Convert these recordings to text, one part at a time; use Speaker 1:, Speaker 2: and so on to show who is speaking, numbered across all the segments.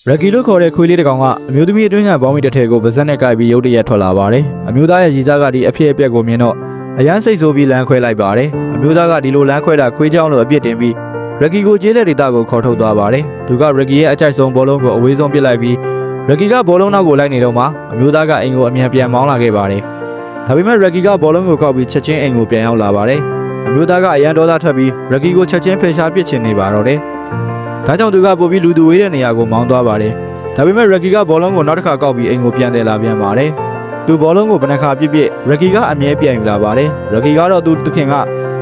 Speaker 1: ရကီလို့ခေါ်တဲ့ခွေးလေးတစ်ကောင်ကအမျိုးသမီးအတွင်းကဘောင်းမီတစ်ထည်ကိုပါဇက်နဲ့ကိုက်ပြီးရုတ်တရက်ထွက်လာပါတယ်။အမျိုးသားရဲ့ရည်စားကဒီအဖြစ်အပျက်ကိုမြင်တော့အရန်စိတ်ဆိုးပြီးလမ်းခွဲလိုက်ပါတယ်။အမျိုးသားကဒီလိုလမ်းခွဲတာခွေးချောင်းလိုအပြစ်တင်ပြီးရကီကိုကျေးလက်ဒေတာကိုခေါ်ထုတ်သွားပါတယ်။သူကရကီရဲ့အကြိုက်ဆုံးဘောလုံးကိုအဝေးဆုံးပစ်လိုက်ပြီးရကီကဘောလုံးနောက်ကိုလိုက်နေတော့မှအမျိုးသားကအိမ်ကိုအမြန်ပြန်မောင်းလာခဲ့ပါတယ်။ဒါပေမဲ့ရကီကဘောလုံးကိုကောက်ပြီးချက်ချင်းအိမ်ကိုပြန်ရောက်လာပါတယ်။အမျိုးသားကအရန်ဒေါသထွက်ပြီးရကီကိုချက်ချင်းဖယ်ရှားပစ်ချင်နေပါတော့တယ်။ဒါကြောင့်သူကပိုပြီးလူသူဝေးတဲ့နေရာကိုမောင်းသွားပါတယ်။ဒါပေမဲ့ရကီကဘောလုံးကိုနောက်တစ်ခါကောက်ပြီးအိမ်ကိုပြန်တယ်လာပြန်ပါတယ်။သူဘောလုံးကိုဘယ်နှခါပြစ်ရကီကအမြဲပြန်ယူလာပါတယ်။ရကီကတော့သူသခင်က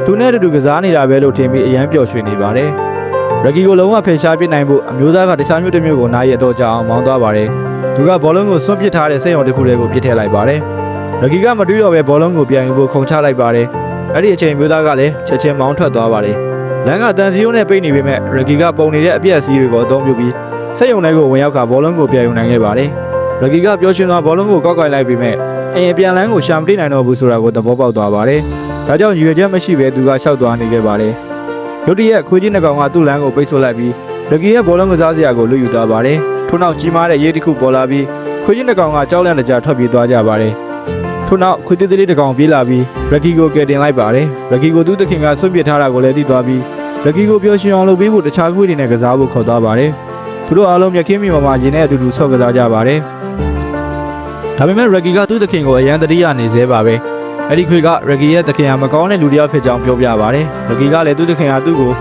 Speaker 1: သူနဲ့တူကစားနေတာပဲလို့ထင်ပြီးအရန်ပျော်ရွှင်နေပါတယ်။ရကီကိုလုံးဝဖယ်ရှားပစ်နိုင်ဖို့အမျိုးသားကတခြားမျိုးတစ်မျိုးကိုနားရတော့ကြအောင်မောင်းသွားပါတယ်။သူကဘောလုံးကိုစွန့်ပစ်ထားတဲ့စိတ်ရုံတစ်ခုလေးကိုပစ်ထည့်လိုက်ပါတယ်။ရကီကမတွေးတော့ပဲဘောလုံးကိုပြန်ယူဖို့ခုံချလိုက်ပါတယ်။အဲ့ဒီအချိန်မျိုးသားကလည်းချက်ချင်းမောင်းထွက်သွားပါတယ်။လမ်းကတန်စီယိုးနဲ့ပိတ်နေပေမဲ့ရကီကပုံနေတဲ့အပြက်စီးတွေကိုအသုံးပြုပြီးစိတ်ရုံထဲကိုဝင်ရောက်ကဘောလုံးကိုပြန်ယူနိုင်ခဲ့ပါတယ်။ရကီကပျော်ရွှင်စွာဘောလုံးကိုကောက်ကိုင်လိုက်ပြီးမဲ့အရင်ပြန်လန်းကိုရှာမတိနိုင်တော့ဘူးဆိုတာကိုသဘောပေါက်သွားပါတယ်။ဒါကြောင့်ရွေချက်မရှိပဲသူကရှောက်သွားနေခဲ့ပါတယ်။ရုတ်တရက်ခွေးကြီးနှစ်ကောင်ကသူ့လမ်းကိုပိတ်ဆို့လိုက်ပြီးရကီရဲ့ဘောလုံးကစားစရာကိုလွတ်ယူသွားပါတယ်။ထို့နောက်ကြီးမားတဲ့ရေးတစ်ခုပေါ်လာပြီးခွေးကြီးနှစ်ကောင်ကကြောက်လန့်တကြားထွက်ပြေးသွားကြပါတယ်။ထို့နောက်ခွေးသေးသေးတစ်ကောင်ပြေးလာပြီးရကီကိုကယ်တင်လိုက်ပါတယ်။ရကီကိုသူ့သခင်ကဆွန့်ပစ်ထားတာကိုလည်းသိသွားပြီးရကီကိုပျော်ရွှင်အောင်လုပ်ပေးဖို့တခြားခွေးတွေနဲ့ကစားဖို့ခေါ်သွားပါတယ်။သူတို့အားလုံးမြက်ခင်းမိမှာရင်နဲ့အတူတူဆော့ကစားကြပါတယ်။ဒါပေမဲ့ရကီကသူ့သခင်ကိုအရန်တတိယနေသေးပါပဲ။အဲ့ဒီခွေးကရကီရဲ့သခင်ကမကောင်းတဲ့လူတစ်ယောက်ဖြစ်ကြောင်းပြောပြပါတယ်။ရကီကလည်းသူ့သခင်ကသူ့ကို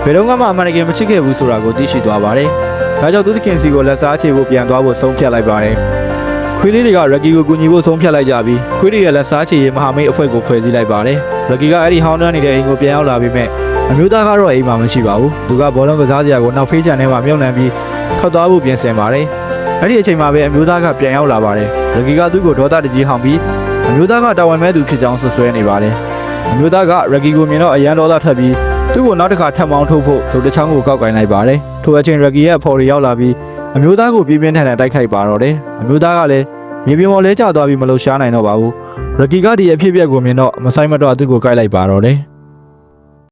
Speaker 1: ဘယ်တော့မှအမှန်တကယ်မချစ်ခဲ့ဘူးဆိုတာကိုသိရှိသွားပါတယ်။ဒါကြောင့်သူ့သခင်စီကိုလက်စားချေဖို့ပြန်သွားဖို့ဆုံးဖြတ်လိုက်ပါတယ်။ခွေးလေးတွေကရကီကိုကူညီဖို့ဆုံးဖြတ်လိုက်ကြပြီးခွေးတွေရဲ့လက်စားချေရေးမဟာမိတ်အဖွဲ့ကိုဖွဲ့စည်းလိုက်ပါတယ်။ရကီကအဲ့ဒီဟောင်းတန်းနေတဲ့အိမ်ကိုပြန်ရောက်လာပြီးမဲ့အမျိုးသားကတော့အိမ်မှာမရှိပါဘူး။သူကဘောလုံးကစားစရာကိုနောက်ဖေးချန်ထဲမှာမြုပ်နှံပြီးထွက်သွားဖို့ပြင်ဆင်ပါတယ်။အဲ့ဒီအချိန်မှာပဲအမျိုးသားကပြန်ရောက်လာပါတယ်။ရကီကသူ့ကိုဒေါသတကြီးဟောင်ပြီးအမျိုးသားကတာဝန်မဲ့သူဖြစ်ကြောင်းဆွဆွဲနေပါတယ်။အမျိုးသားကရကီကိုမြင်တော့အရန်ဒေါသထွက်ပြီးသူ့ကိုနောက်တစ်ခါထပ်မောင်းထုတ်ဖို့ဒုတစ်ချောင်းကိုကောက်ကိုင်လိုက်ပါတယ်။ထိုအချိန်ရကီရဲ့ဖော်ရီရောက်လာပြီးအမျိုးသားကိုပြင်းပြင်းထန်ထန်တိုက်ခိုက်ပါတော့တယ်။အမျိုးသားကလည်းမြေပြင်ပေါ်လဲကျသွားပြီးမလှုပ်ရှားနိုင်တော့ပါဘူး။ရကီကဒီအဖြစ်အပျက်ကိုမြင်တော့မဆိုင်မတော့သူ့ကိုကိုက်လိုက်ပါတော့တယ်။